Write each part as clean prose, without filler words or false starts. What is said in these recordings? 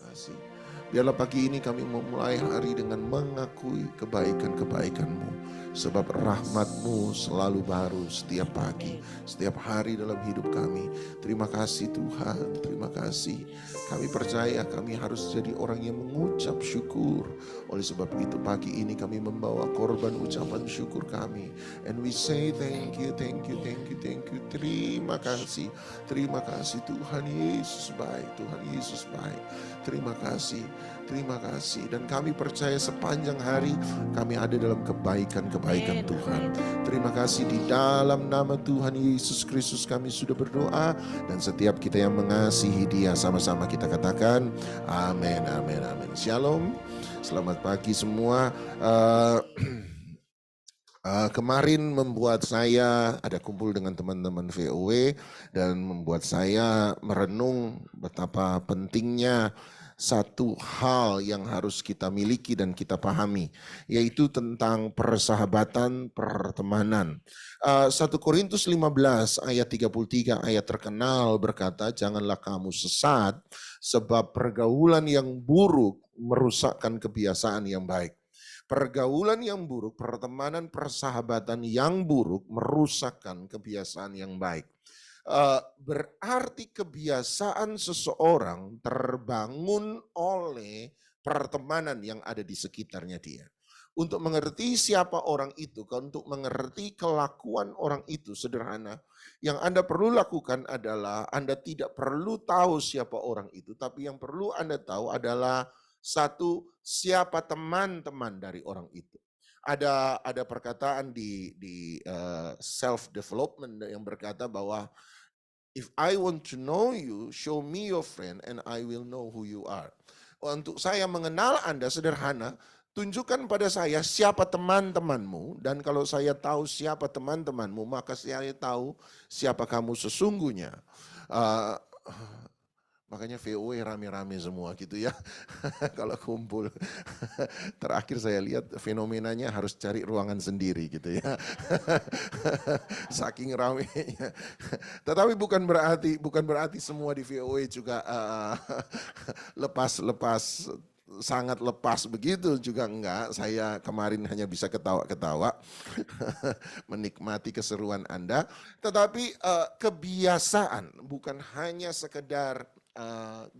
kasih. Biarlah pagi ini kami memulai hari dengan mengakui kebaikan-kebaikan-Mu. Sebab rahmat-Mu selalu baru setiap pagi, setiap hari dalam hidup kami. Terima kasih Tuhan, terima kasih. Kami percaya kami harus jadi orang yang mengucap syukur. Oleh sebab itu pagi ini kami membawa korban ucapan syukur kami. And we say thank you, thank you, thank you, thank you. Terima kasih. Terima kasih Tuhan Yesus baik, Tuhan Yesus baik. Terima kasih, terima kasih. Dan kami percaya sepanjang hari kami ada dalam kebaikan-kebaikan Tuhan. Terima kasih di dalam nama Tuhan Yesus Kristus kami sudah berdoa. Dan setiap kita yang mengasihi Dia sama-sama kita katakan amin, amin, amin. Shalom, selamat pagi semua. Kemarin membuat saya ada kumpul dengan teman-teman VOW dan membuat saya merenung betapa pentingnya satu hal yang harus kita miliki dan kita pahami, yaitu tentang persahabatan, pertemanan. 1 Korintus 15 ayat 33 ayat terkenal berkata, janganlah kamu sesat sebab pergaulan yang buruk merusakkan kebiasaan yang baik. Pergaulan yang buruk, pertemanan, persahabatan yang buruk merusakkan kebiasaan yang baik. Berarti kebiasaan seseorang terbangun oleh pertemanan yang ada di sekitarnya dia. Untuk mengerti siapa orang itu, untuk mengerti kelakuan orang itu sederhana. Yang Anda perlu lakukan adalah Anda tidak perlu tahu siapa orang itu, tapi yang perlu Anda tahu adalah satu, siapa teman-teman dari orang itu. Ada perkataan di self development yang berkata bahwa if I want to know you, show me your friend and I will know who you are. Untuk saya mengenal Anda sederhana, tunjukkan pada saya siapa teman-temanmu, dan kalau saya tahu siapa teman-temanmu, maka saya tahu siapa kamu sesungguhnya. Makanya VOW rame-rame semua gitu ya. Kalau kumpul. Terakhir saya lihat fenomenanya harus cari ruangan sendiri gitu ya. Saking ramenya. Tetapi bukan berarti semua di VOW juga lepas sangat lepas begitu juga enggak. Saya kemarin hanya bisa ketawa-ketawa menikmati keseruan Anda. Tetapi kebiasaan bukan hanya sekedar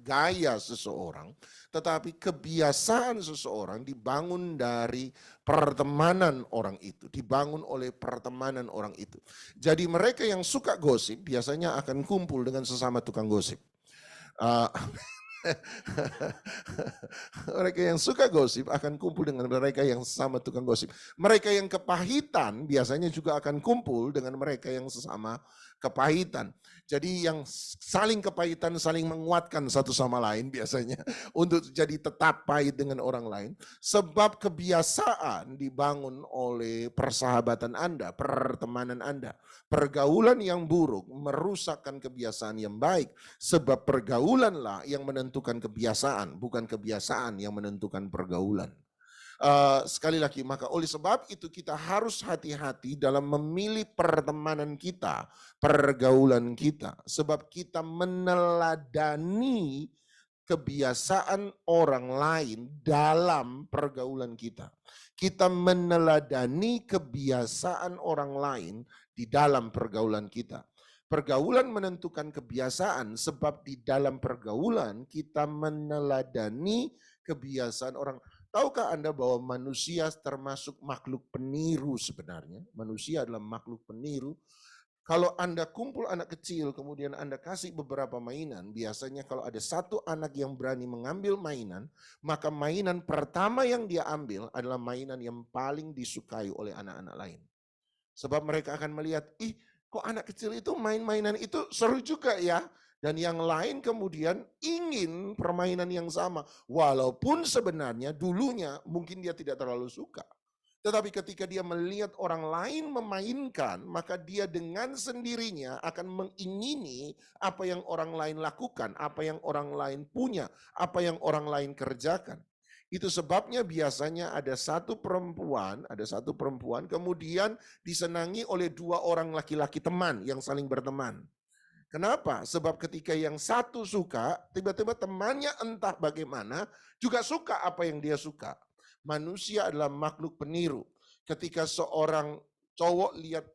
gaya seseorang, tetapi kebiasaan seseorang dibangun dari pertemanan orang itu, dibangun oleh pertemanan orang itu. Jadi mereka yang suka gosip biasanya akan kumpul dengan sesama tukang gosip. Mereka yang suka gosip akan kumpul dengan mereka yang sesama tukang gosip. Mereka yang kepahitan biasanya juga akan kumpul dengan mereka yang sesama kepahitan. Jadi yang saling kepahitan saling menguatkan satu sama lain biasanya untuk jadi tetap pahit dengan orang lain. Sebab kebiasaan dibangun oleh persahabatan Anda, pertemanan Anda. Pergaulan yang buruk merusakkan kebiasaan yang baik. Sebab pergaulanlah yang menentukan kebiasaan, bukan kebiasaan yang menentukan pergaulan. Sekali lagi, maka oleh sebab itu kita harus hati-hati dalam memilih pertemanan kita, pergaulan kita. Sebab kita meneladani kebiasaan orang lain dalam pergaulan kita. Kita meneladani kebiasaan orang lain di dalam pergaulan kita. Pergaulan menentukan kebiasaan, sebab di dalam pergaulan kita meneladani kebiasaan orang. Tahukah Anda bahwa manusia termasuk makhluk peniru sebenarnya? Manusia adalah makhluk peniru. Kalau Anda kumpul anak kecil, kemudian Anda kasih beberapa mainan, biasanya kalau ada satu anak yang berani mengambil mainan, maka mainan pertama yang dia ambil adalah mainan yang paling disukai oleh anak-anak lain. Sebab mereka akan melihat, kok anak kecil itu main-mainan itu seru juga ya. Dan yang lain kemudian ingin permainan yang sama. Walaupun sebenarnya dulunya mungkin dia tidak terlalu suka. Tetapi ketika dia melihat orang lain memainkan, maka dia dengan sendirinya akan mengingini apa yang orang lain lakukan, apa yang orang lain punya, apa yang orang lain kerjakan. Itu sebabnya biasanya ada satu perempuan kemudian disenangi oleh dua orang laki-laki teman yang saling berteman. Kenapa? Sebab ketika yang satu suka, tiba-tiba temannya entah bagaimana juga suka apa yang dia suka. Manusia adalah makhluk peniru. Ketika seorang cowok lihat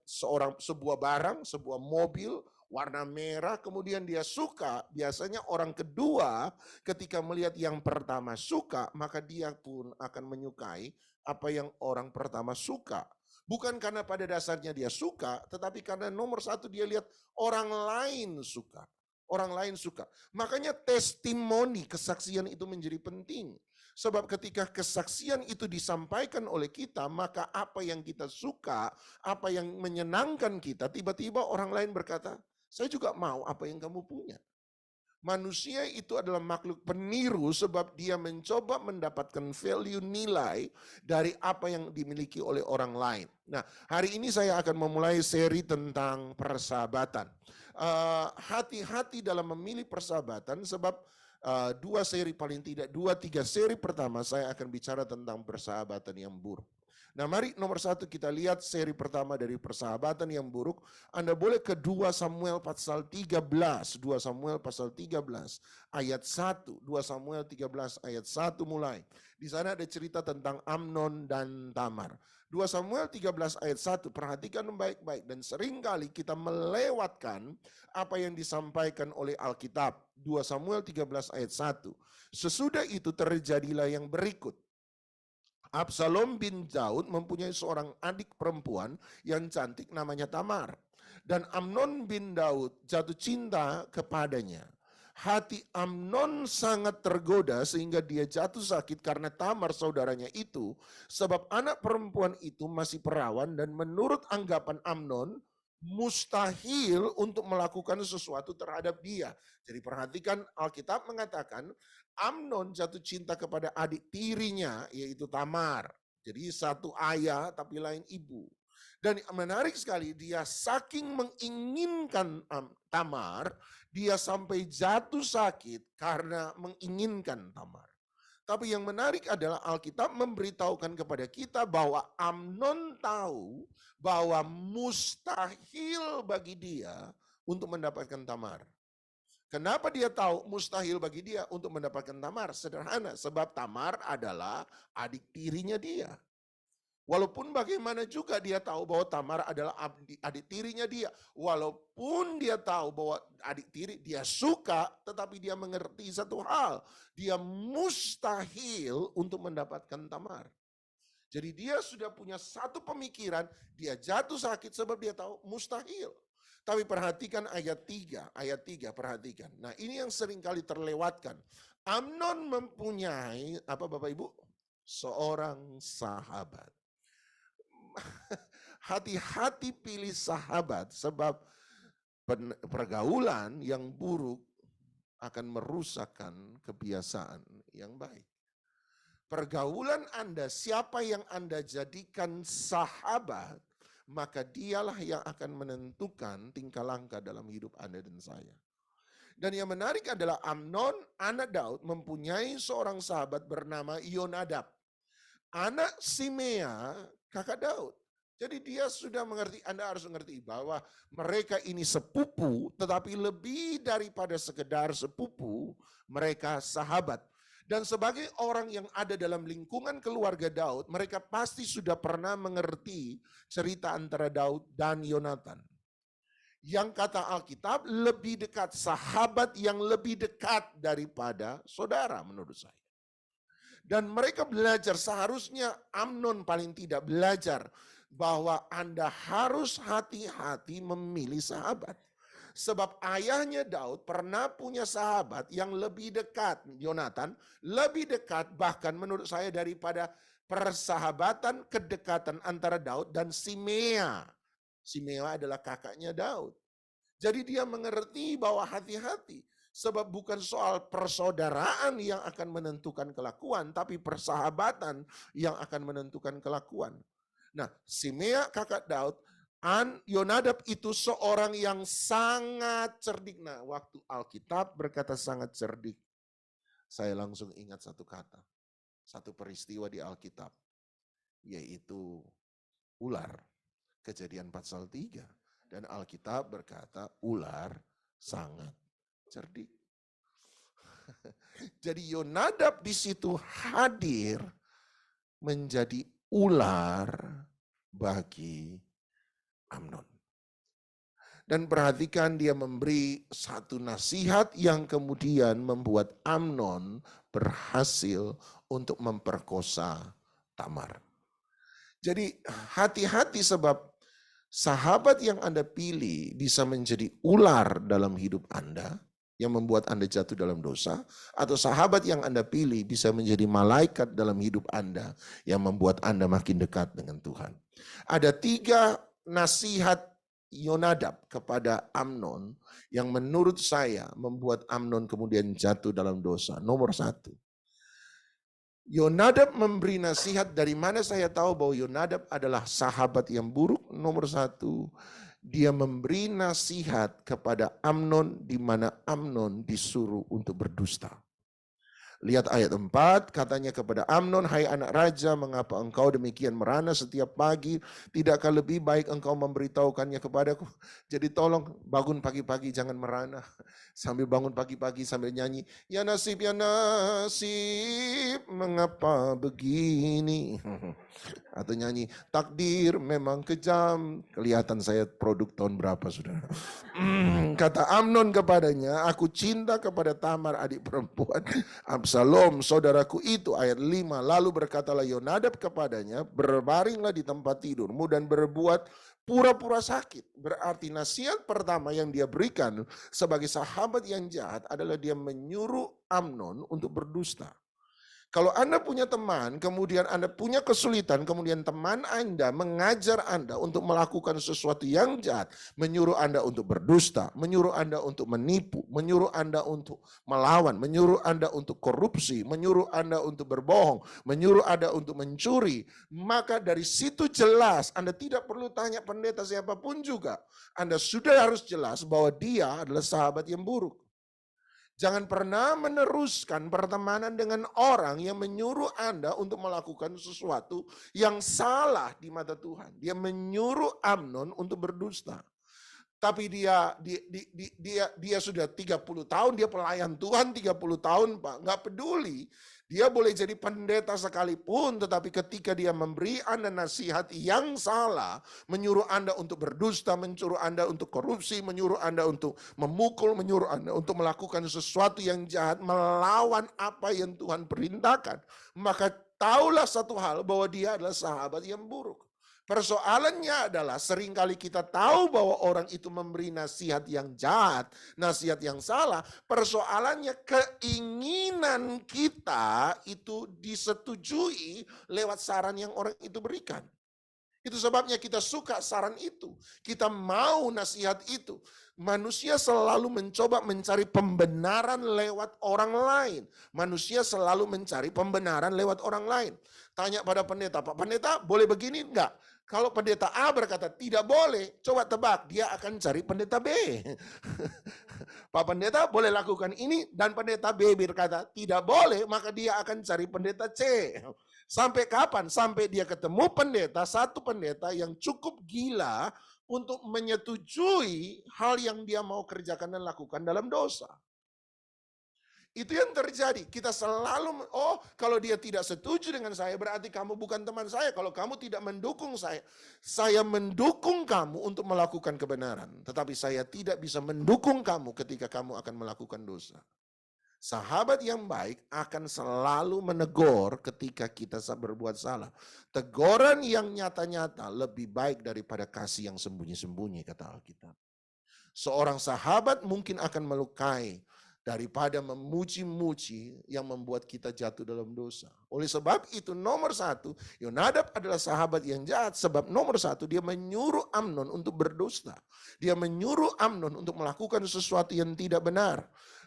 sebuah barang, sebuah mobil warna merah, kemudian dia suka, biasanya orang kedua ketika melihat yang pertama suka, maka dia pun akan menyukai apa yang orang pertama suka. Bukan karena pada dasarnya dia suka, tetapi karena nomor satu dia lihat orang lain suka. Orang lain suka. Makanya testimoni, kesaksian itu menjadi penting. Sebab ketika kesaksian itu disampaikan oleh kita, maka apa yang kita suka, apa yang menyenangkan kita, tiba-tiba orang lain berkata, saya juga mau apa yang kamu punya. Manusia itu adalah makhluk peniru sebab dia mencoba mendapatkan value nilai dari apa yang dimiliki oleh orang lain. Nah, hari ini saya akan memulai seri tentang persahabatan. Hati-hati dalam memilih persahabatan sebab dua seri paling tidak, 2-3 seri pertama saya akan bicara tentang persahabatan yang buruk. Nah, mari nomor satu kita lihat seri pertama dari persahabatan yang buruk. Anda boleh ke 2 Samuel pasal 13, 2 Samuel pasal 13 ayat 1, 2 Samuel 13 ayat 1 mulai. Di sana ada cerita tentang Amnon dan Tamar. 2 Samuel 13 ayat 1, perhatikan baik-baik dan seringkali kita melewatkan apa yang disampaikan oleh Alkitab. 2 Samuel 13 ayat 1. Sesudah itu terjadilah yang berikut. Absalom bin Daud mempunyai seorang adik perempuan yang cantik namanya Tamar. Dan Amnon bin Daud jatuh cinta kepadanya. Hati Amnon sangat tergoda sehingga dia jatuh sakit karena Tamar saudaranya itu. Sebab anak perempuan itu masih perawan dan menurut anggapan Amnon mustahil untuk melakukan sesuatu terhadap dia. Jadi perhatikan Alkitab mengatakan Amnon jatuh cinta kepada adik tirinya yaitu Tamar. Jadi satu ayah tapi lain ibu. Dan menarik sekali dia saking menginginkan Tamar, dia sampai jatuh sakit karena menginginkan Tamar. Tapi yang menarik adalah Alkitab memberitahukan kepada kita bahwa Amnon tahu bahwa mustahil bagi dia untuk mendapatkan Tamar. Kenapa dia tahu mustahil bagi dia untuk mendapatkan Tamar? Sederhana, sebab Tamar adalah adik tirinya dia. Walaupun bagaimana juga dia tahu bahwa Tamar adalah adik tirinya dia. Walaupun dia tahu bahwa adik tiri dia suka, tetapi dia mengerti satu hal. Dia mustahil untuk mendapatkan Tamar. Jadi dia sudah punya satu pemikiran, dia jatuh sakit sebab dia tahu mustahil. Tapi perhatikan ayat 3 perhatikan. Nah ini yang sering kali terlewatkan. Amnon mempunyai, apa Bapak Ibu? Seorang sahabat. Hati-hati pilih sahabat sebab pergaulan yang buruk akan merusakkan kebiasaan yang baik. Pergaulan Anda, siapa yang Anda jadikan sahabat, maka dialah yang akan menentukan tingkah langkah dalam hidup Anda dan saya. Dan yang menarik adalah Amnon, anak Daud, mempunyai seorang sahabat bernama Yonadab. Anak Simea, kakak Daud. Jadi dia sudah mengerti, Anda harus mengerti bahwa mereka ini sepupu, tetapi lebih daripada sekedar sepupu, mereka sahabat. Dan sebagai orang yang ada dalam lingkungan keluarga Daud, mereka pasti sudah pernah mengerti cerita antara Daud dan Yonatan. Yang kata Alkitab lebih dekat, sahabat yang lebih dekat daripada saudara menurut saya. Dan mereka belajar, seharusnya Amnon paling tidak belajar bahwa Anda harus hati-hati memilih sahabat. Sebab ayahnya Daud pernah punya sahabat yang lebih dekat, Yonatan, lebih dekat bahkan menurut saya daripada persahabatan kedekatan antara Daud dan Simea. Simea adalah kakaknya Daud. Jadi dia mengerti bahwa hati-hati. Sebab bukan soal persaudaraan yang akan menentukan kelakuan, tapi persahabatan yang akan menentukan kelakuan. Nah, Simea kakak Daud, Yonadab itu seorang yang sangat cerdik. Nah, waktu Alkitab berkata sangat cerdik, saya langsung ingat satu kata, satu peristiwa di Alkitab, yaitu ular. Kejadian pasal 3. Dan Alkitab berkata ular sangat cerdik. Jadi Yonadab di situ hadir menjadi ular bagi Amnon. Dan perhatikan dia memberi satu nasihat yang kemudian membuat Amnon berhasil untuk memperkosa Tamar. Jadi hati-hati sebab sahabat yang Anda pilih bisa menjadi ular dalam hidup Anda yang membuat Anda jatuh dalam dosa, atau sahabat yang Anda pilih bisa menjadi malaikat dalam hidup Anda yang membuat Anda makin dekat dengan Tuhan. Ada 3 nasihat Yonadab kepada Amnon yang menurut saya membuat Amnon kemudian jatuh dalam dosa. Nomor 1, Yonadab memberi nasihat. Dari mana saya tahu bahwa Yonadab adalah sahabat yang buruk? Nomor 1, dia memberi nasihat kepada Amnon di mana Amnon disuruh untuk berdusta. Lihat ayat 4, katanya kepada Amnon, "Hai anak raja, mengapa engkau demikian merana setiap pagi? Tidakkah lebih baik engkau memberitahukannya kepadaku?" Jadi tolong bangun pagi-pagi, jangan merana. Sambil bangun pagi-pagi sambil nyanyi, ya nasib, mengapa begini? Atau nyanyi, takdir memang kejam. Kelihatan saya produk tahun berapa, saudara. Kata Amnon kepadanya, "Aku cinta kepada Tamar adik perempuan Absalom saudaraku itu." Ayat 5, lalu berkatalah Yonadab kepadanya, "Berbaringlah di tempat tidurmu dan berbuat pura-pura sakit." Berarti nasihat pertama yang dia berikan sebagai sahabat yang jahat adalah dia menyuruh Amnon untuk berdusta. Kalau Anda punya teman, kemudian Anda punya kesulitan, kemudian teman Anda mengajar Anda untuk melakukan sesuatu yang jahat, menyuruh Anda untuk berdusta, menyuruh Anda untuk menipu, menyuruh Anda untuk melawan, menyuruh Anda untuk korupsi, menyuruh Anda untuk berbohong, menyuruh Anda untuk mencuri, maka dari situ jelas Anda tidak perlu tanya pendeta siapapun juga. Anda sudah harus jelas bahwa dia adalah sahabat yang buruk. Jangan pernah meneruskan pertemanan dengan orang yang menyuruh Anda untuk melakukan sesuatu yang salah di mata Tuhan. Dia menyuruh Amnon untuk berdusta. Tapi dia sudah 30 tahun, dia pelayan Tuhan 30 tahun, Pak. Nggak peduli. Dia boleh jadi pendeta sekalipun, tetapi ketika dia memberi Anda nasihat yang salah, menyuruh Anda untuk berdusta, menyuruh Anda untuk korupsi, menyuruh Anda untuk memukul, menyuruh Anda untuk melakukan sesuatu yang jahat, melawan apa yang Tuhan perintahkan, maka taulah satu hal bahwa dia adalah sahabat yang buruk. Persoalannya adalah seringkali kita tahu bahwa orang itu memberi nasihat yang jahat, nasihat yang salah. Persoalannya keinginan kita itu disetujui lewat saran yang orang itu berikan. Itu sebabnya kita suka saran itu. Kita mau nasihat itu. Manusia selalu mencoba mencari pembenaran lewat orang lain. Manusia selalu mencari pembenaran lewat orang lain. Tanya pada pendeta, "Pak pendeta boleh begini enggak?" Kalau pendeta A berkata tidak boleh, coba tebak, dia akan cari pendeta B. Pak pendeta boleh lakukan ini, dan pendeta B berkata tidak boleh, maka dia akan cari pendeta C. Sampai kapan? Sampai dia ketemu satu pendeta yang cukup gila untuk menyetujui hal yang dia mau kerjakan dan lakukan dalam dosa. Itu yang terjadi. Kita selalu, kalau dia tidak setuju dengan saya berarti kamu bukan teman saya. Kalau kamu tidak mendukung saya mendukung kamu untuk melakukan kebenaran. Tetapi saya tidak bisa mendukung kamu ketika kamu akan melakukan dosa. Sahabat yang baik akan selalu menegur ketika kita berbuat salah. Teguran yang nyata-nyata lebih baik daripada kasih yang sembunyi-sembunyi, kata Alkitab. Seorang sahabat mungkin akan melukai daripada memuji-muji yang membuat kita jatuh dalam dosa. Oleh sebab itu nomor 1, Yonadab adalah sahabat yang jahat. Sebab nomor 1, dia menyuruh Amnon untuk berdusta. Dia menyuruh Amnon untuk melakukan sesuatu yang tidak benar.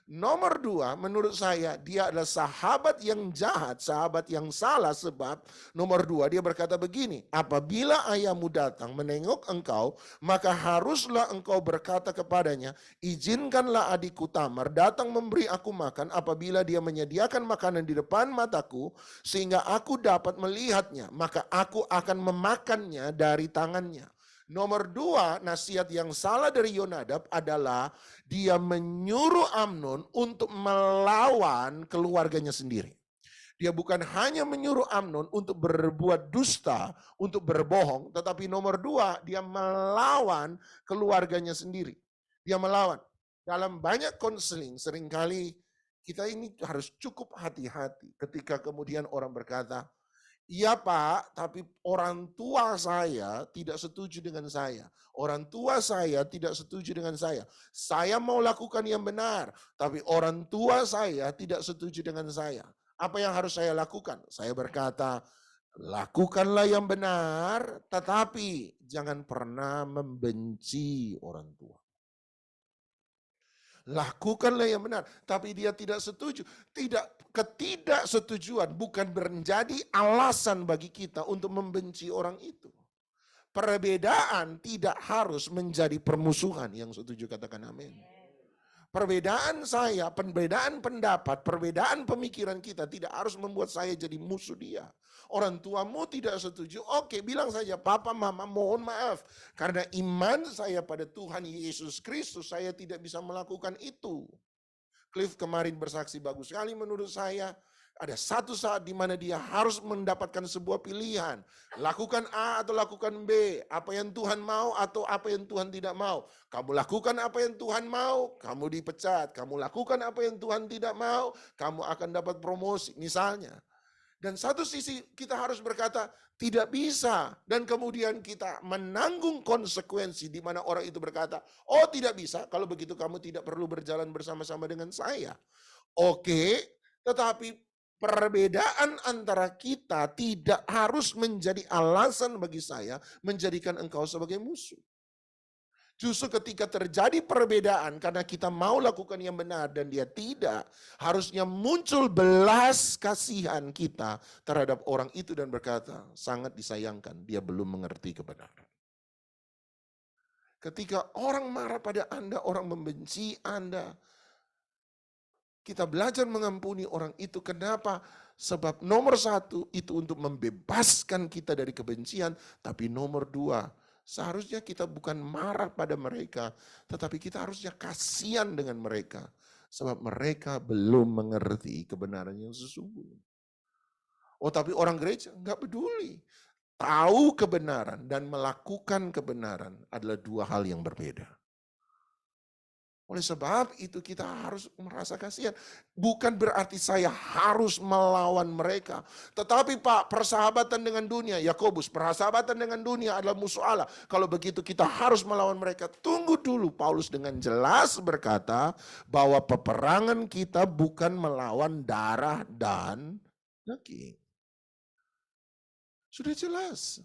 Nomor 2, menurut saya dia adalah sahabat yang jahat, sahabat yang salah. Sebab nomor 2, dia berkata begini, apabila ayahmu datang menengok engkau, maka haruslah engkau berkata kepadanya, izinkanlah adikku Tamar datang memberi aku makan apabila dia menyediakan makanan di depan mataku, sehingga aku dapat melihatnya, maka aku akan memakannya dari tangannya. Nomor 2, nasihat yang salah dari Yonadab adalah dia menyuruh Amnon untuk melawan keluarganya sendiri. Dia bukan hanya menyuruh Amnon untuk berbuat dusta, untuk berbohong, tetapi nomor 2, dia melawan keluarganya sendiri. Dia melawan. Dalam banyak konseling, seringkali kita ini harus cukup hati-hati ketika kemudian orang berkata, "Iya Pak, tapi orang tua saya tidak setuju dengan saya. Orang tua saya tidak setuju dengan saya. Saya mau lakukan yang benar, tapi orang tua saya tidak setuju dengan saya. Apa yang harus saya lakukan?" Saya berkata, lakukanlah yang benar, tetapi jangan pernah membenci orang tua. Lakukanlah yang benar, tapi dia tidak setuju. Ketidaksetujuan bukan menjadi alasan bagi kita untuk membenci orang itu. Perbedaan tidak harus menjadi permusuhan. Yang setuju katakan amin. Perbedaan saya, perbedaan pendapat, perbedaan pemikiran kita tidak harus membuat saya jadi musuh dia. Orang tuamu tidak setuju, oke, bilang saja, "Papa, Mama, mohon maaf. Karena iman saya pada Tuhan Yesus Kristus, saya tidak bisa melakukan itu." Cliff kemarin bersaksi bagus sekali menurut saya. Ada satu saat di mana dia harus mendapatkan sebuah pilihan. Lakukan A atau lakukan B. Apa yang Tuhan mau atau apa yang Tuhan tidak mau. Kamu lakukan apa yang Tuhan mau, kamu dipecat. Kamu lakukan apa yang Tuhan tidak mau, kamu akan dapat promosi misalnya. Dan satu sisi kita harus berkata, tidak bisa. Dan kemudian kita menanggung konsekuensi di mana orang itu berkata, "Oh tidak bisa, kalau begitu kamu tidak perlu berjalan bersama-sama dengan saya." Oke, tetapi perbedaan antara kita tidak harus menjadi alasan bagi saya menjadikan engkau sebagai musuh. Justru ketika terjadi perbedaan karena kita mau lakukan yang benar dan dia tidak, harusnya muncul belas kasihan kita terhadap orang itu dan berkata, sangat disayangkan dia belum mengerti kebenaran. Ketika orang marah pada Anda, orang membenci Anda, kita belajar mengampuni orang itu. Kenapa? Sebab nomor 1 itu untuk membebaskan kita dari kebencian. Tapi nomor 2, seharusnya kita bukan marah pada mereka, tetapi kita harusnya kasihan dengan mereka. Sebab mereka belum mengerti kebenaran yang sesungguhnya. Oh tapi orang gereja nggak peduli. Tahu kebenaran dan melakukan kebenaran adalah 2 hal yang berbeda. Oleh sebab itu kita harus merasa kasihan. Bukan berarti saya harus melawan mereka. Tetapi Pak, persahabatan dengan dunia, Yakobus, persahabatan dengan dunia adalah musuh Allah. Kalau begitu kita harus melawan mereka. Tunggu dulu, Paulus dengan jelas berkata bahwa peperangan kita bukan melawan darah dan daging. Sudah jelas.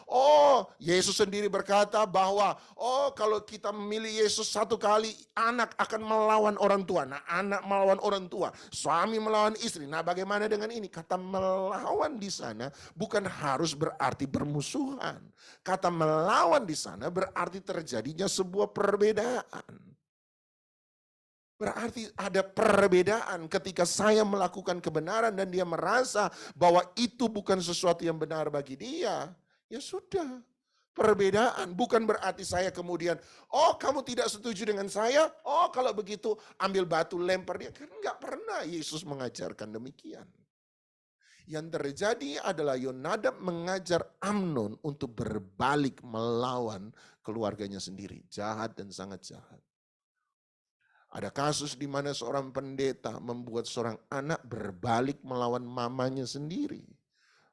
Oh, Yesus sendiri berkata bahwa kalau kita memilih Yesus satu kali, anak akan melawan orang tua. Nah, anak melawan orang tua, suami melawan istri. Nah, bagaimana dengan ini? Kata melawan di sana bukan harus berarti bermusuhan. Kata melawan di sana berarti terjadinya sebuah perbedaan. Berarti ada perbedaan ketika saya melakukan kebenaran dan dia merasa bahwa itu bukan sesuatu yang benar bagi dia. Ya sudah, perbedaan bukan berarti saya kemudian, "Oh kamu tidak setuju dengan saya, oh kalau begitu ambil batu lempar dia." Kan enggak pernah Yesus mengajarkan demikian. Yang terjadi adalah Yonadab mengajar Amnon untuk berbalik melawan keluarganya sendiri. Jahat dan sangat jahat. Ada kasus di mana seorang pendeta membuat seorang anak berbalik melawan mamanya sendiri.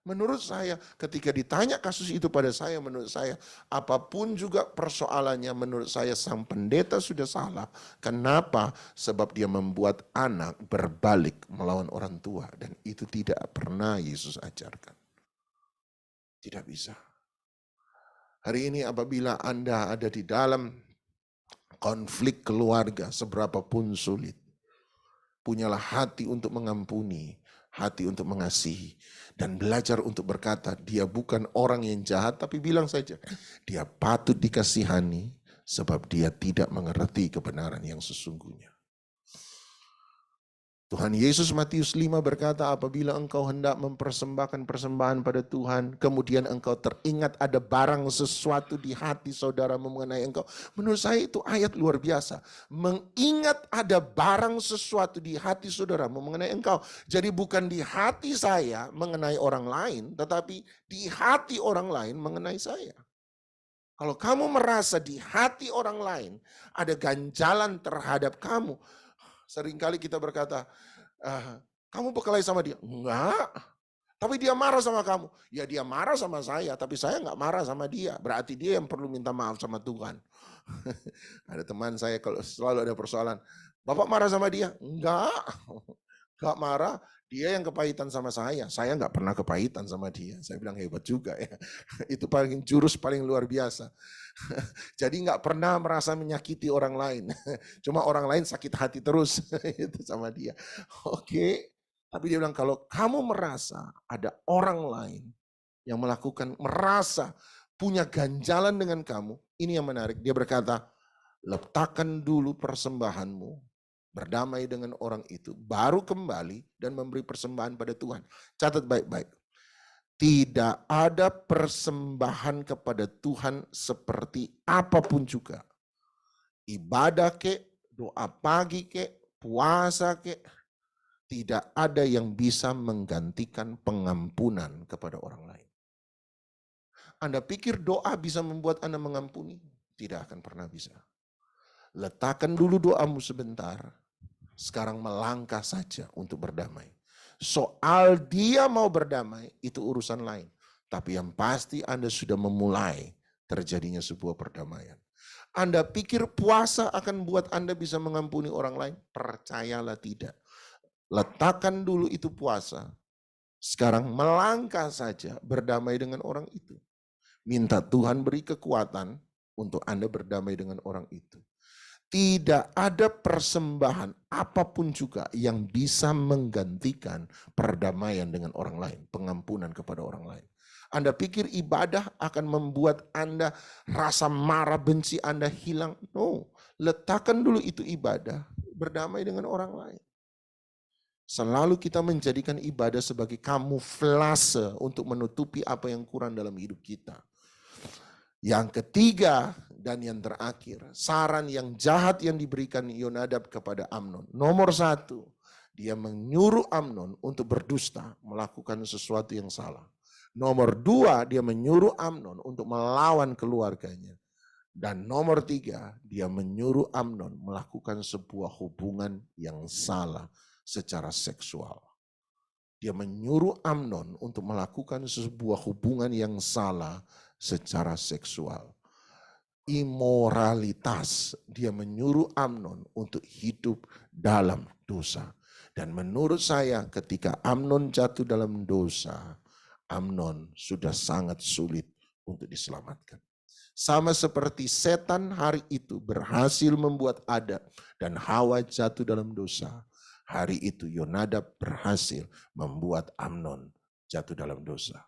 Menurut saya, ketika ditanya kasus itu pada saya, menurut saya, apapun juga persoalannya, menurut saya sang pendeta sudah salah. Kenapa? Sebab dia membuat anak berbalik melawan orang tua. Dan itu tidak pernah Yesus ajarkan. Tidak bisa. Hari ini apabila Anda ada di dalam konflik keluarga, seberapapun sulit, punyalah hati untuk mengampuni, hati untuk mengasihi, dan belajar untuk berkata, dia bukan orang yang jahat, tapi bilang saja, dia patut dikasihani, sebab dia tidak mengerti kebenaran yang sesungguhnya. Tuhan Yesus Matius 5 berkata, apabila engkau hendak mempersembahkan persembahan pada Tuhan, kemudian engkau teringat ada barang sesuatu di hati saudara mengenai engkau. Menurut saya itu ayat luar biasa. Mengingat ada barang sesuatu di hati saudara mengenai engkau. Jadi bukan di hati saya mengenai orang lain, tetapi di hati orang lain mengenai saya. Kalau kamu merasa di hati orang lain ada ganjalan terhadap kamu, seringkali kita berkata, kamu berkelahi sama dia? Enggak. Tapi dia marah sama kamu. Ya dia marah sama saya, tapi saya enggak marah sama dia. Berarti dia yang perlu minta maaf sama Tuhan. Ada teman saya kalau selalu ada persoalan, Bapak marah sama dia? Enggak. Enggak marah, dia yang kepahitan sama saya enggak pernah kepahitan sama dia. Saya bilang hebat juga ya. Itu paling jurus paling luar biasa. Jadi nggak pernah merasa menyakiti orang lain. Cuma orang lain sakit hati terus itu sama dia. Oke. Tapi dia bilang kalau kamu merasa ada orang lain yang merasa punya ganjalan dengan kamu, ini yang menarik. Dia berkata, letakkan dulu persembahanmu, berdamai dengan orang itu, baru kembali dan memberi persembahan pada Tuhan. Catat baik-baik. Tidak ada persembahan kepada Tuhan seperti apapun juga. Ibadah kek, doa pagi kek, puasa kek, tidak ada yang bisa menggantikan pengampunan kepada orang lain. Anda pikir doa bisa membuat Anda mengampuni? Tidak akan pernah bisa. Letakkan dulu doamu sebentar, sekarang melangkah saja untuk berdamai. Soal dia mau berdamai, itu urusan lain. Tapi yang pasti Anda sudah memulai terjadinya sebuah perdamaian. Anda pikir puasa akan buat Anda bisa mengampuni orang lain? Percayalah tidak. Letakkan dulu itu puasa. Sekarang melangkah saja berdamai dengan orang itu. Minta Tuhan beri kekuatan untuk Anda berdamai dengan orang itu. Tidak ada persembahan apapun juga yang bisa menggantikan perdamaian dengan orang lain, pengampunan kepada orang lain. Anda pikir ibadah akan membuat Anda rasa marah, benci Anda hilang? No, letakkan dulu itu ibadah, berdamai dengan orang lain. Selalu kita menjadikan ibadah sebagai kamuflase untuk menutupi apa yang kurang dalam hidup kita. Yang ketiga dan yang terakhir, saran yang jahat yang diberikan Yonadab kepada Amnon. Nomor 1, dia menyuruh Amnon untuk berdusta, melakukan sesuatu yang salah. Nomor 2, dia menyuruh Amnon untuk melawan keluarganya. Dan nomor 3, dia menyuruh Amnon melakukan sebuah hubungan yang salah secara seksual. Dia menyuruh Amnon untuk melakukan sebuah hubungan yang salah secara seksual. Imoralitas. Dia menyuruh Amnon untuk hidup dalam dosa. Dan menurut saya ketika Amnon jatuh dalam dosa, Amnon sudah sangat sulit untuk diselamatkan. Sama seperti setan hari itu berhasil membuat Adam dan Hawa jatuh dalam dosa. Hari itu Yonadab berhasil membuat Amnon jatuh dalam dosa.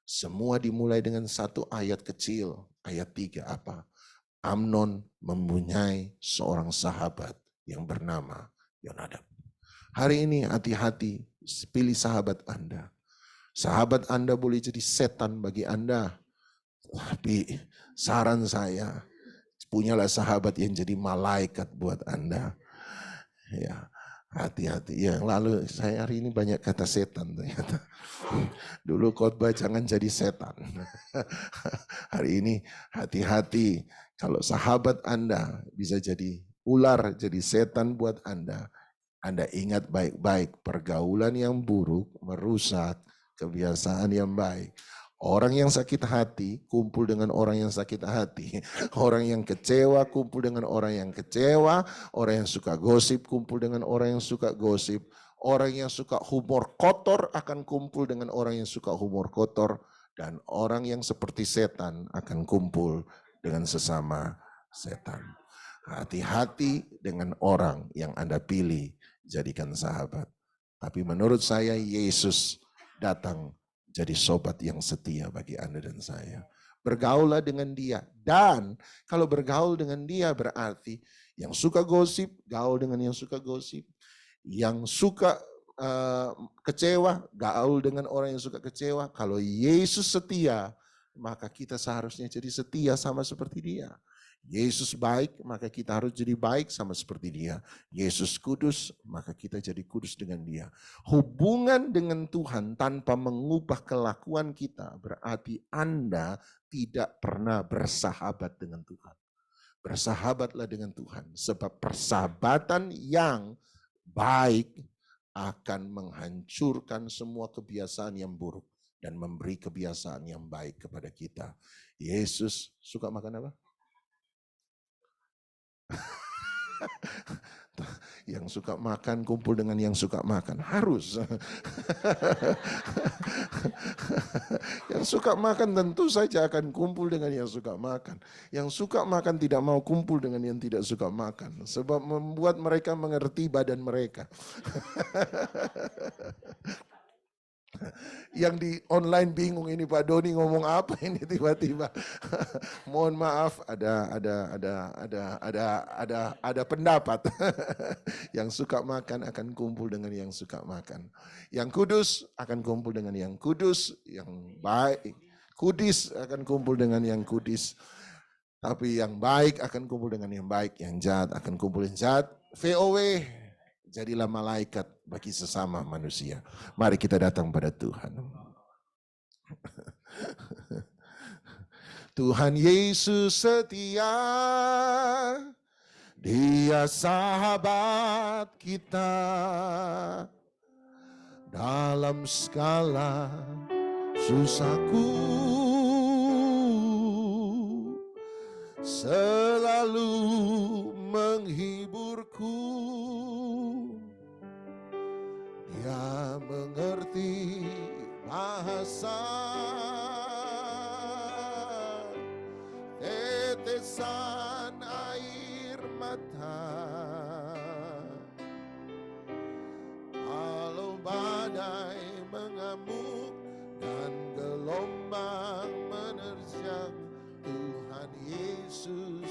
Semua dimulai dengan satu ayat kecil. Ayat 3 apa? Amnon mempunyai seorang sahabat yang bernama Yonadab. Hari ini hati-hati, pilih sahabat Anda. Sahabat Anda boleh jadi setan bagi Anda. Tapi saran saya, punyalah sahabat yang jadi malaikat buat Anda. Ya, hati-hati. Ya, lalu saya hari ini banyak kata setan ternyata. Dulu khotbah jangan jadi setan. Hari ini hati-hati. Kalau sahabat Anda bisa jadi ular, jadi setan buat Anda. Anda ingat baik-baik, pergaulan yang buruk merusak kebiasaan yang baik. Orang yang sakit hati kumpul dengan orang yang sakit hati. Orang yang kecewa kumpul dengan orang yang kecewa. Orang yang suka gosip kumpul dengan orang yang suka gosip. Orang yang suka humor kotor akan kumpul dengan orang yang suka humor kotor. Dan orang yang seperti setan akan kumpul dengan sesama setan. Hati-hati dengan orang yang Anda pilih jadikan sahabat. Tapi menurut saya Yesus datang jadi sobat yang setia bagi Anda dan saya. Bergaullah dengan dia. Dan kalau bergaul dengan dia berarti yang suka gosip, gaul dengan yang suka gosip. Yang suka kecewa, gaul dengan orang yang suka kecewa. Kalau Yesus setia, maka kita seharusnya jadi setia sama seperti Dia. Yesus baik, maka kita harus jadi baik sama seperti Dia. Yesus kudus, maka kita jadi kudus dengan Dia. Hubungan dengan Tuhan tanpa mengubah kelakuan kita berarti Anda tidak pernah bersahabat dengan Tuhan. Bersahabatlah dengan Tuhan, sebab persahabatan yang baik akan menghancurkan semua kebiasaan yang buruk dan memberi kebiasaan yang baik kepada kita. Yesus suka makan apa? Yang suka makan kumpul dengan yang suka makan. Harus. Yang suka makan tentu saja akan kumpul dengan yang suka makan. Yang suka makan tidak mau kumpul dengan yang tidak suka makan. Sebab membuat mereka mengerti badan mereka. Yang di online bingung, ini Pak Doni ngomong apa ini tiba-tiba. Mohon maaf, ada pendapat. Yang suka makan akan kumpul dengan yang suka makan. Yang kudus akan kumpul dengan yang kudus, yang baik. Kudis akan kumpul dengan yang kudis. Tapi yang baik akan kumpul dengan yang baik, yang jahat akan kumpul yang jahat. VOW, jadilah malaikat bagi sesama manusia. Mari kita datang pada Tuhan. Tuhan Yesus setia, Dia sahabat kita dalam segala susahku, selalu menghiburku. Dia mengerti bahasa tetesan air mata. Kalau badai mengamuk dan gelombang menerjang, Tuhan Yesus.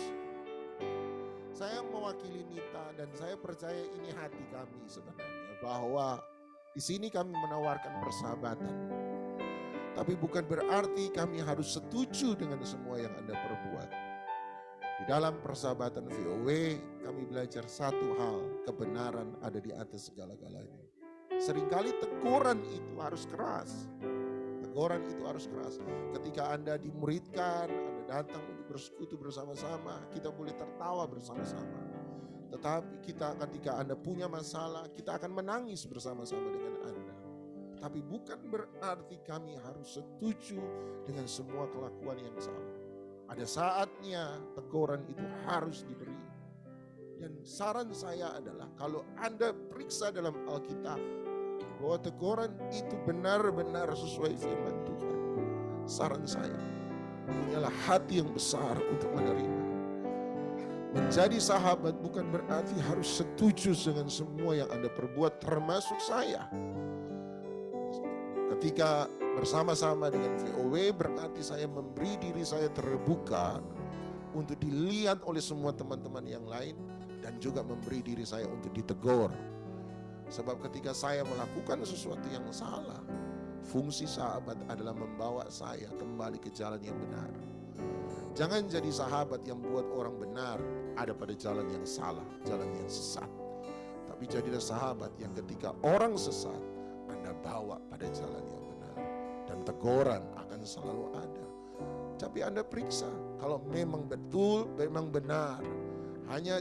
Saya mewakili Nita dan saya percaya ini hati kami sebenarnya, bahwa di sini kami menawarkan persahabatan. Tapi bukan berarti kami harus setuju dengan semua yang Anda perbuat. Di dalam persahabatan VOW, kami belajar satu hal, kebenaran ada di atas segala-galanya. Seringkali teguran itu harus keras. Teguran itu harus keras. Ketika Anda dimuridkan, Anda datang untuk bersekutu bersama-sama, kita boleh tertawa bersama-sama. Tetapi ketika Anda punya masalah, kita akan menangis bersama-sama dengan Anda. Tapi bukan berarti kami harus setuju dengan semua kelakuan yang sama. Ada saatnya teguran itu harus diberi. Dan saran saya adalah kalau Anda periksa dalam Alkitab bahwa teguran itu benar-benar sesuai firman Tuhan. Saran saya, punyalah hati yang besar untuk menerima. Menjadi sahabat bukan berarti harus setuju dengan semua yang Anda perbuat, termasuk saya. Ketika bersama-sama dengan VOW berarti saya memberi diri saya terbuka untuk dilihat oleh semua teman-teman yang lain dan juga memberi diri saya untuk ditegur. Sebab ketika saya melakukan sesuatu yang salah, fungsi sahabat adalah membawa saya kembali ke jalan yang benar. Jangan jadi sahabat yang buat orang benar ada pada jalan yang salah, jalan yang sesat. Tapi jadilah sahabat yang ketika orang sesat, Anda bawa pada jalan yang benar. Dan teguran akan selalu ada. Tapi Anda periksa, kalau memang betul, memang benar.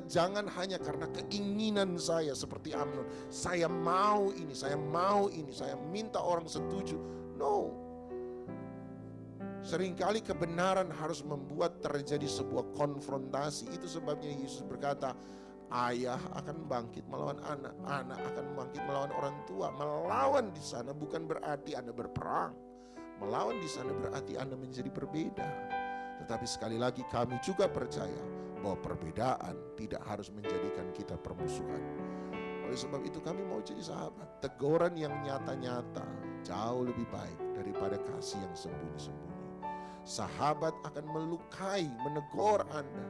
Jangan hanya karena keinginan saya seperti Amnon. Saya mau ini, saya mau ini, saya minta orang setuju. No. Seringkali kebenaran harus membuat terjadi sebuah konfrontasi. Itu sebabnya Yesus berkata, ayah akan bangkit melawan anak, anak akan bangkit melawan orang tua. Melawan di sana bukan berarti Anda berperang. Melawan di sana berarti Anda menjadi berbeda. Tetapi sekali lagi kami juga percaya bahwa perbedaan tidak harus menjadikan kita permusuhan. Oleh sebab itu kami mau jadi sahabat. Teguran yang nyata-nyata jauh lebih baik daripada kasih yang sembunyi-sembunyi. Sahabat akan melukai, menegur Anda.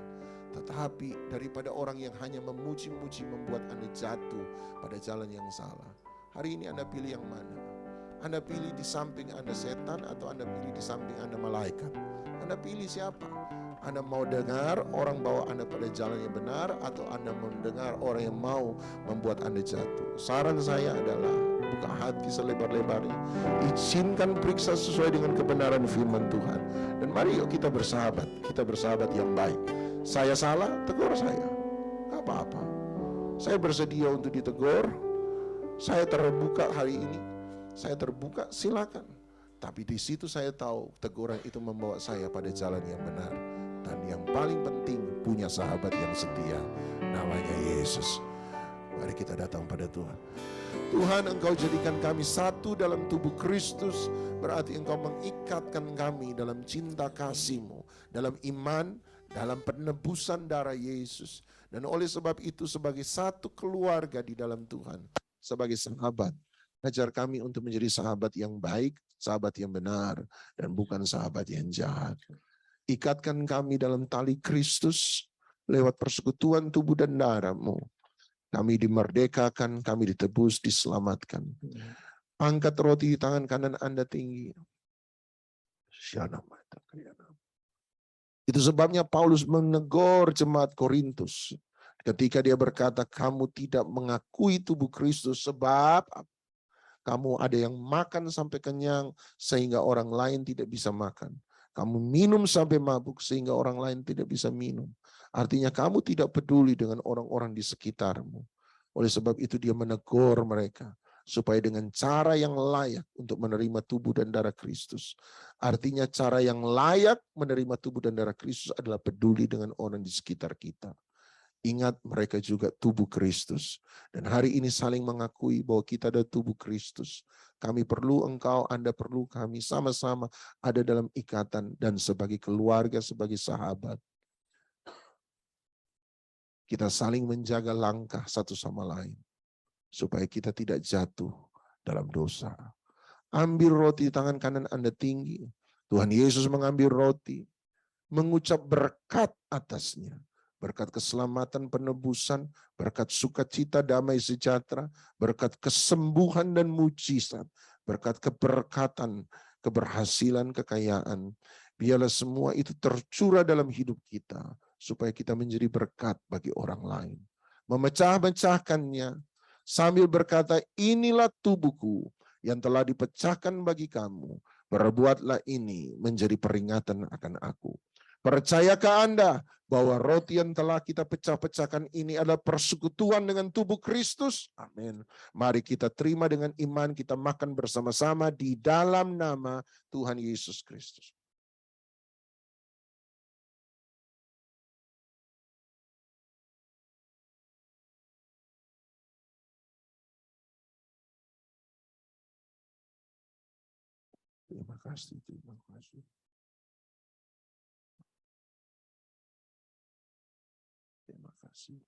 Tetapi daripada orang yang hanya memuji-muji membuat Anda jatuh pada jalan yang salah. Hari ini Anda pilih yang mana? Anda pilih di samping Anda setan atau Anda pilih di samping Anda malaikat? Anda pilih siapa? Anda mau dengar orang bawa Anda pada jalan yang benar, atau Anda mendengar orang yang mau membuat Anda jatuh? Saran saya adalah buka hati selebar-lebarnya. Izinkan periksa sesuai dengan kebenaran firman Tuhan. Dan mari yuk kita bersahabat. Kita bersahabat yang baik. Saya salah, tegur saya. Gak apa-apa. Saya bersedia untuk ditegur. Saya terbuka hari ini. Saya terbuka, silakan. Tapi di situ saya tahu teguran itu membawa saya pada jalan yang benar. Dan yang paling penting, punya sahabat yang setia, namanya Yesus. Mari kita datang pada Tuhan. Tuhan, Engkau jadikan kami satu dalam tubuh Kristus. Berarti Engkau mengikatkan kami dalam cinta kasih-Mu, dalam iman, dalam penebusan darah Yesus. Dan oleh sebab itu sebagai satu keluarga di dalam Tuhan, sebagai sahabat, ajar kami untuk menjadi sahabat yang baik, sahabat yang benar, dan bukan sahabat yang jahat. Ikatkan kami dalam tali Kristus lewat persekutuan tubuh dan darah-Mu. Kami dimerdekakan, kami ditebus, diselamatkan. Angkat roti di tangan kanan Anda tinggi. Itu sebabnya Paulus menegur jemaat Korintus ketika dia berkata, kamu tidak mengakui tubuh Kristus sebab kamu ada yang makan sampai kenyang sehingga orang lain tidak bisa makan. Kamu minum sampai mabuk sehingga orang lain tidak bisa minum. Artinya kamu tidak peduli dengan orang-orang di sekitarmu. Oleh sebab itu dia menegur mereka supaya dengan cara yang layak untuk menerima tubuh dan darah Kristus. Artinya cara yang layak menerima tubuh dan darah Kristus adalah peduli dengan orang di sekitar kita. Ingat, mereka juga tubuh Kristus. Dan hari ini saling mengakui bahwa kita ada tubuh Kristus. Kami perlu engkau, Anda perlu kami, sama-sama ada dalam ikatan dan sebagai keluarga, sebagai sahabat. Kita saling menjaga langkah satu sama lain supaya kita tidak jatuh dalam dosa. Ambil roti di tangan kanan Anda tinggi. Tuhan Yesus mengambil roti, mengucap berkat atasnya. Berkat keselamatan, penebusan, berkat sukacita, damai sejahtera, berkat kesembuhan dan mujizat, berkat keberkatan, keberhasilan, kekayaan. Biarlah semua itu tercurah dalam hidup kita, supaya kita menjadi berkat bagi orang lain. Memecah-mecahkannya, sambil berkata, inilah tubuhku yang telah dipecahkan bagi kamu. Perbuatlah ini menjadi peringatan akan aku. Percayakah Anda bahwa roti yang telah kita pecah-pecahkan ini adalah persekutuan dengan tubuh Kristus? Amin. Mari kita terima dengan iman, kita makan bersama-sama di dalam nama Tuhan Yesus Kristus. Terima kasih, terima kasih. Terima kasih.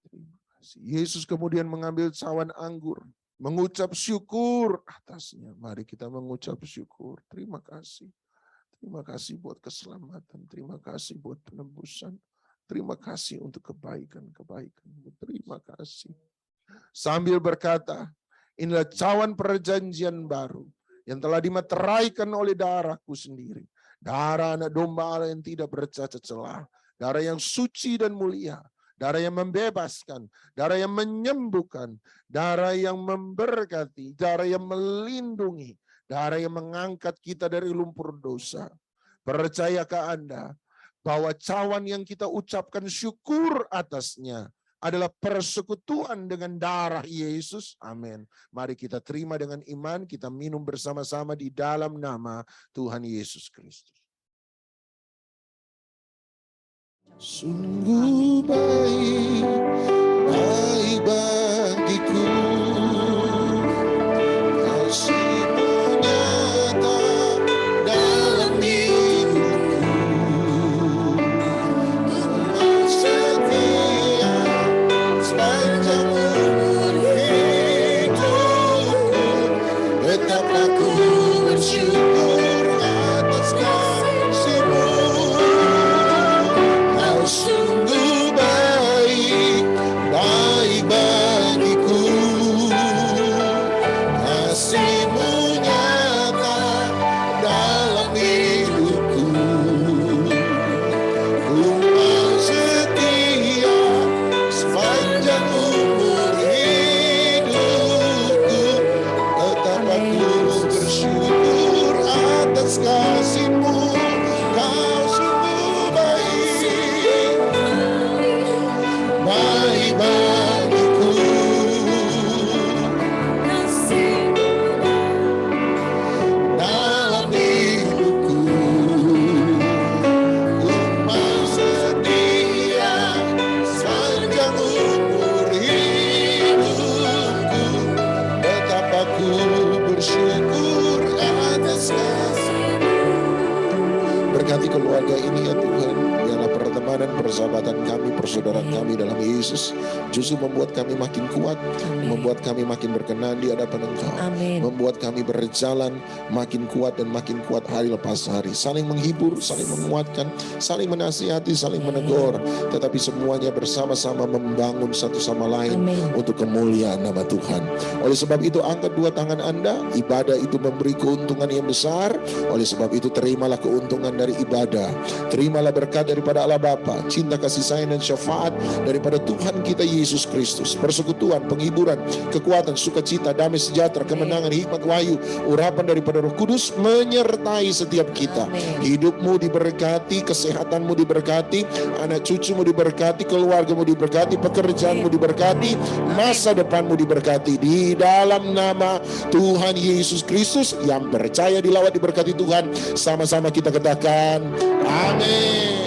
Terima kasih. Yesus kemudian mengambil cawan anggur, mengucap syukur atasnya. Mari kita mengucap syukur. Terima kasih. Terima kasih buat keselamatan. Terima kasih buat penebusan. Terima kasih untuk kebaikan-kebaikan. Terima kasih. Sambil berkata, inilah cawan perjanjian baru yang telah dimeteraikan oleh darahku sendiri. Darah anak domba Allah yang tidak bercacat celah. Darah yang suci dan mulia. Darah yang membebaskan. Darah yang menyembuhkan. Darah yang memberkati. Darah yang melindungi. Darah yang mengangkat kita dari lumpur dosa. Percayakah Anda bahwa cawan yang kita ucapkan syukur atasnya adalah persekutuan dengan darah Yesus? Amin. Mari kita terima dengan iman, kita minum bersama-sama di dalam nama Tuhan Yesus Kristus. Sungguh baik, baik bagiku, kasih-Mu nyata dalam hidupku. Engkau setia sepanjang umur hidupku, tetaplah ku bersyukur atas kasih-Mu. persahabatan kami, persaudaraan kami dalam Yesus justru membuat kami makin kuat, membuat kami makin berkenan di hadapan Engkau, membuat kami berjalan makin kuat dan makin kuat hari lepas hari, saling menghibur, saling menguatkan, saling menasihati, saling menegur, tetapi semuanya bersama-sama membangun satu sama lain untuk kemuliaan nama Tuhan. Oleh sebab itu angkat dua tangan Anda, ibadah itu memberi keuntungan yang besar. Oleh sebab itu terimalah keuntungan dari ibadah, terimalah berkat daripada Allah Bapa, cinta kasih sayang dan syafaat daripada Tuhan kita Yesus Kristus, persekutuan, penghiburan, kekuatan, sukacita, damai sejahtera, kemenangan, hikmat, wahyu, urapan daripada Roh Kudus menyertai setiap kita. Hidupmu diberkati, kesehatanmu diberkati, anak cucumu diberkati, keluargamu diberkati, pekerjaanmu diberkati, masa depanmu diberkati di dalam nama Tuhan Yesus Kristus. Yang percaya dilawat diberkati Tuhan, sama-sama kita katakan amin.